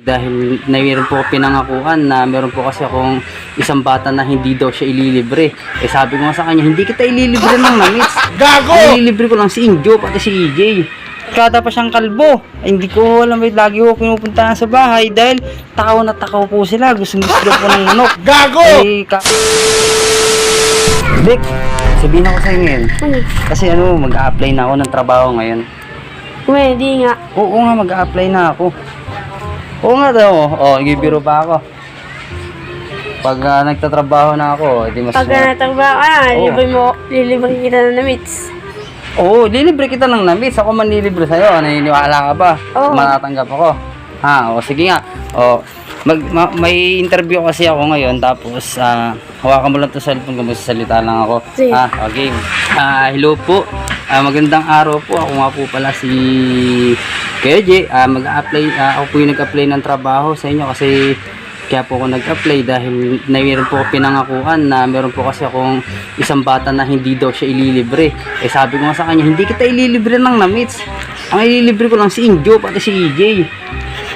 Dahil mayroon po ako pinangakuan na meron po kasi akong isang bata na hindi daw siya ililibre. Eh sabi ko nga sa kanya, hindi kita ililibre ng namits. Gago! Ililibre ko lang si Injo, pati si EJ. Kada pa siyang kalbo. Ay, hindi ko alam, lagi ko pinupuntahan sa bahay dahil takaw na takaw po sila. Gusto po ng manok. Gago! Vic, sabihin ako sa'yo ngayon. Kasi mag-a-apply na ako ng trabaho ngayon. Pwede nga. Oo nga, mag-a-apply na ako. Oo nga daw. Gibiro pa ako. Pag nagtatrabaho na ako, di mas... Pag natrabaho ka, lilibre kita ng namits. Oo, lilibre kita ng namits. Ako man lilibre sa'yo. Naniniwala ka ba? Oo. Matatanggap ako. Sige nga. May interview kasi ako ngayon. Tapos, hawakan mo lang ito sa cellphone kung magsasalita lang ako. Sige. Okay. Hello po. Magandang araw po. Ako nga po pala si KJ. Ako po yung nag-apply ng trabaho sa inyo kasi kaya po ako nag-apply dahil mayroon po ako pinangakuan na meron po kasi akong isang bata na hindi daw siya ililibre. Eh sabi ko nga sa kanya, hindi kita ililibre ng namits. Ang ililibre ko lang si Injo, pati si EJ.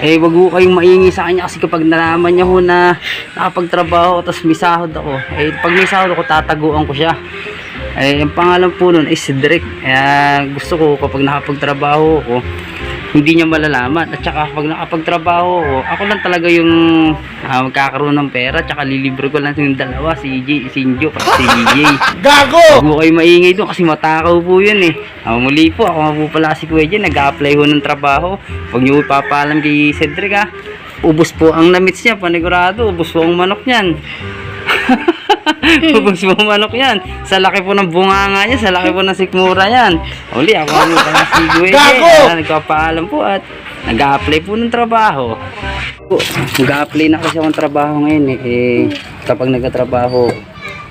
Eh wag ho kayong maingi sa kanya kasi kapag nalaman niya ho na nakapagtrabaho tapos may sahod ako, eh pag may sahod ako tataguan ko siya. Eh ang pangalan po nun is Cedric. Gusto ko kapag nakapagtrabaho ako, hindi niya malalaman. At saka kapag nakapagtrabaho ako lang talaga yung magkakaroon ng pera. At saka lilibre ko lang yung dalawa, si Injo, pati si EJ. Gago! Huwag mo kayo maingay doon kasi matakaw po yun eh. Muli po, ako nga po pala si Kuya Jen, nag-a-apply ho ng trabaho. Huwag niyo ipapaalam kay Cedric ubos po ang namits niya, panigurado. Ubos po ang manok niyan. Ubos po ang manok yan. Sa laki po ng bunganga niya, sa laki po ng sikmura yan. Uli, ako nga po pala si Kuya Jen. Nagpapaalam po at nag-a-apply po ng trabaho. Nag-a-apply na kasi akong trabaho ngayon kapag nagtatrabaho,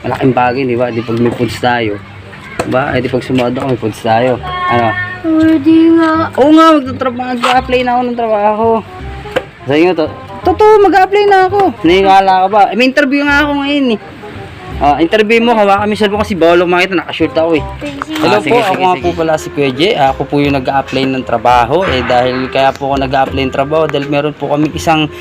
malaking bagay, di ba? Di pag may foods tayo. Diba? Di pag sumado ako, may foods tayo. Pwede nga. Oo nga, mag-a-apply na ako ng trabaho. Sa inyo to. Totoo, mag-a-apply na ako. Nangyala ka ba? May interview nga ako ngayon interview mo, hawakan kami cellphone kasi bawal ako makita, nakashoot ako Hello po, ako nga po pala si Kuya J. Ako po yung nag-a-apply ng trabaho. Dahil kaya po ako nag-a-apply ng trabaho dahil meron po kami isang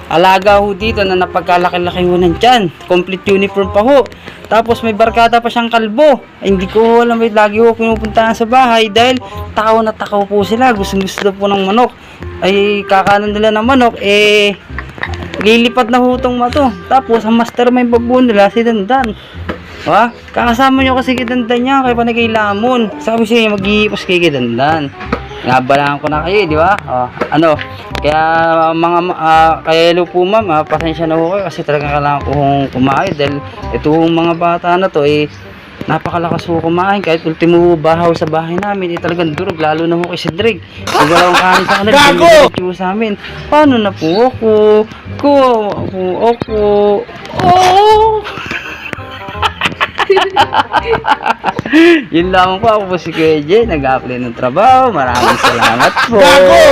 alaga ho dito na napagkalaki-laki ho ng tiyan. Complete uniform pa ho. Tapos may barkada pa siyang kalbo. Hindi ko alam, lagi ho pinupuntahan sa bahay dahil takaw na takaw po sila. Gusto po ng manok. Ay kakanan nila ng manok, lilipat na hutong mato. Tapos ang mastermind pa po nila si Dandan. Kakasama nyo kasi kay Dandan niya, kaya pa na kay Lamon. Sabi siya mag-iipos kay Dandan. Nabalaan ko na kayo, di ba? Kaya kaya hello po ma'am, pasensya na ho kayo kasi talagang kailangan ko kumain dahil itong mga bata na to napakalakas ho kumain. Kahit ultimo bahaw sa bahay namin talagang durog, lalo na ho kay Cedric. Kung wala akong kanin sa kanila, hindi sa amin. Paano na po ako? Yun lang po, ako po si Kuya Jen, nag-a-apply ng trabaho. Maraming salamat po. Gago!